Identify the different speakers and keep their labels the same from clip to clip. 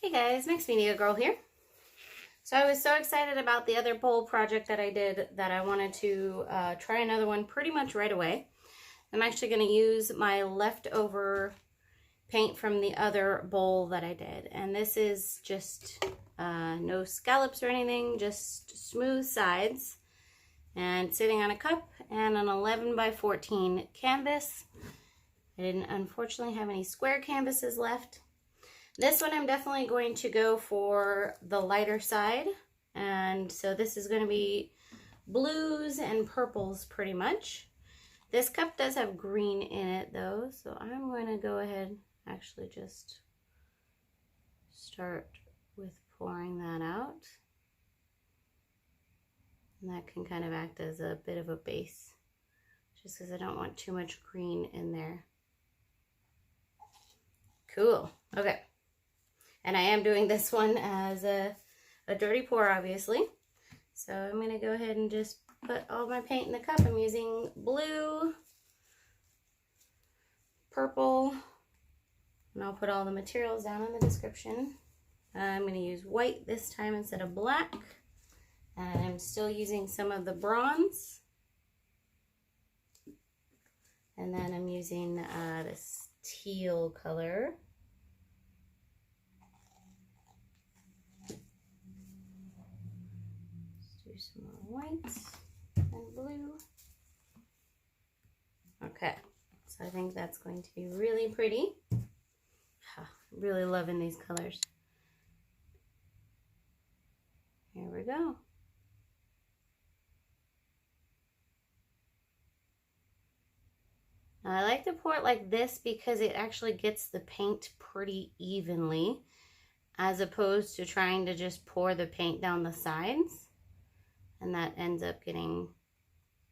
Speaker 1: Hey guys, Mixed Media Girl here. So I was so excited about the other bowl project that I did that I wanted to try another one pretty much right away. I'm actually going to use my leftover paint from the other bowl that I did. And this is just no scallops or anything, just smooth sides. And sitting on a cup and an 11 by 14 canvas. I didn't unfortunately have any square canvases left. This one I'm definitely going to go for the lighter side. And so this is going to be blues and purples pretty much. This cup does have green in it though, so I'm going to go ahead actually just start with pouring that out. And that can kind of act as a bit of a base, just because I don't want too much green in there. Cool. Okay. And I am doing this one as a dirty pour, obviously. So I'm going to go ahead and just put all my paint in the cup. I'm using blue, purple, and I'll put all the materials down in the description. I'm going to use white this time instead of black. And I'm still using some of the bronze. And then I'm using this teal color. Let's do some more white and blue. Okay, so I think that's going to be really pretty. Really loving these colors. Here we go. Now, I like to pour it like this because it actually gets the paint pretty evenly, as opposed to trying to just pour the paint down the sides, and that ends up getting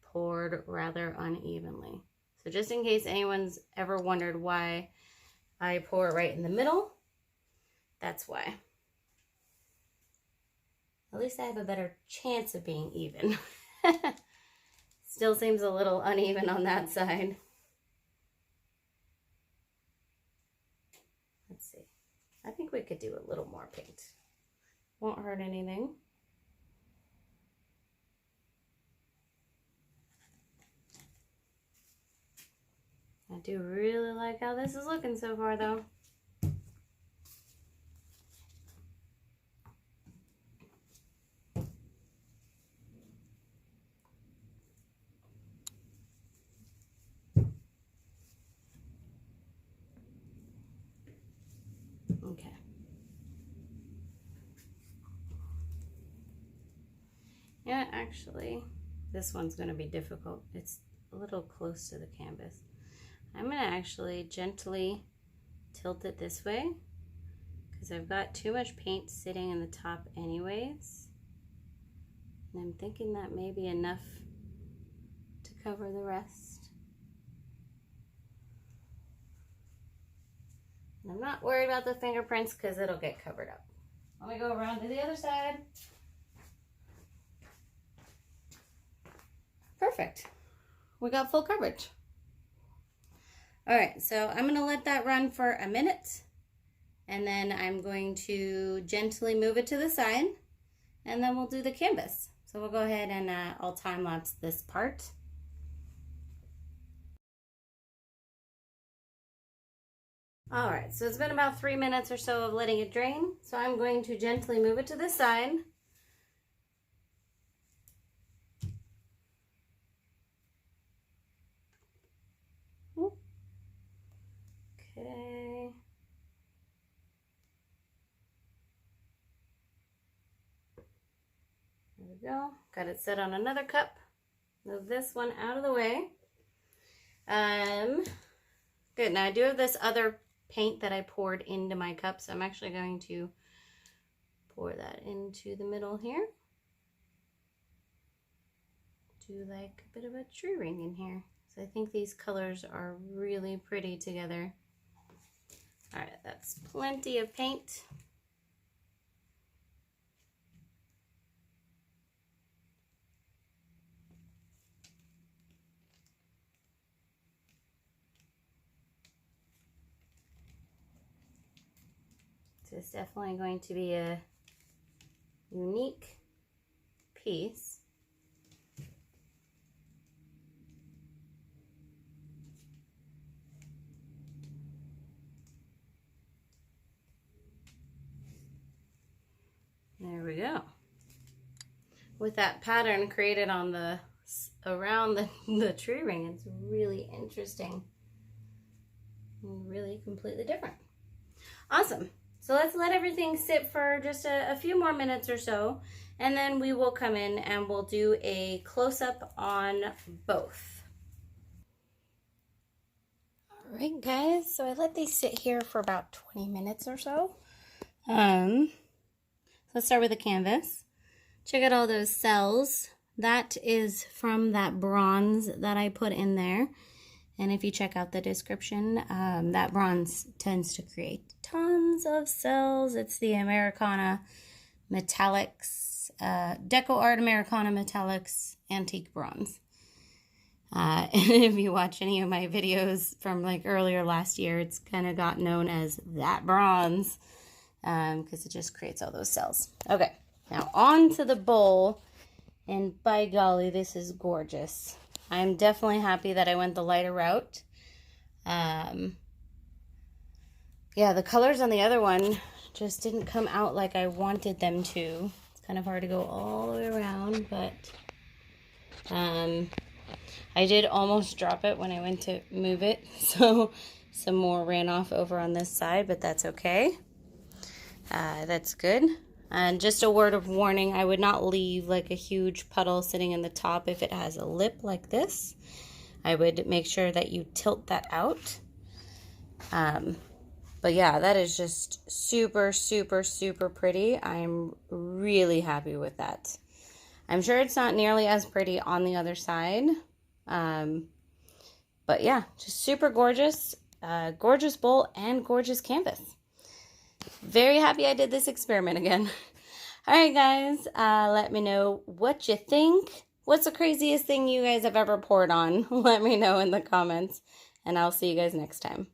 Speaker 1: poured rather unevenly. So just in case anyone's ever wondered why I pour it right in the middle, that's why. At least I have a better chance of being even. Still seems a little uneven on that side. Let's see. I think we could do a little more paint. Won't hurt anything. I do really like how this is looking so far though. Okay. Yeah, actually, this one's going to be difficult. It's a little close to the canvas. I'm going to actually gently tilt it this way because I've got too much paint sitting in the top anyways. And I'm thinking that may be enough to cover the rest. And I'm not worried about the fingerprints because it'll get covered up. Let me go around to the other side. Perfect. We got full coverage. All right, so I'm going to let that run for a minute, and then I'm going to gently move it to the side, and then we'll do the canvas. So we'll go ahead and I'll time lapse this part. All right, so it's been about 3 minutes or so of letting it drain. So I'm going to gently move it to the side. Okay. There we go. Got it set on another cup. Move this one out of the way. Good. Now I do have this other paint that I poured into my cup, so I'm actually going to pour that into the middle here. Do like a bit of a tree ring in here. So I think these colors are really pretty together. All right, that's plenty of paint. is definitely going to be a unique piece. There we go. With that pattern created on the around the tree ring, it's really interesting. Really completely different. Awesome. So let's let everything sit for just a few more minutes or so, and then we will come in and we'll do a close-up on both. All right, guys, so I let these sit here for about 20 minutes or so. Let's start with the canvas. Check out all those cells. That is from that bronze that I put in there. And if you check out the description, that bronze tends to create tons of cells. It's the Americana Metallics, Decoart Americana Metallics Antique Bronze. And if you watch any of my videos from like earlier last year, it's kind of got known as that bronze because it just creates all those cells. Okay, now on to the bowl. And by golly, this is gorgeous. I'm definitely happy that I went the lighter route. Yeah, the colors on the other one just didn't come out like I wanted them to. It's kind of hard to go all the way around, but I did almost drop it when I went to move it. So some more ran off over on this side, but that's okay. That's good. And just a word of warning, I would not leave like a huge puddle sitting in the top if it has a lip like this. I would make sure that you tilt that out. But yeah, that is just super, super, super pretty. I'm really happy with that. I'm sure it's not nearly as pretty on the other side. But yeah, just super gorgeous. Gorgeous bowl and gorgeous canvas. Very happy I did this experiment again. All right, guys, let me know what you think. What's the craziest thing you guys have ever poured on? Let me know in the comments, and I'll see you guys next time.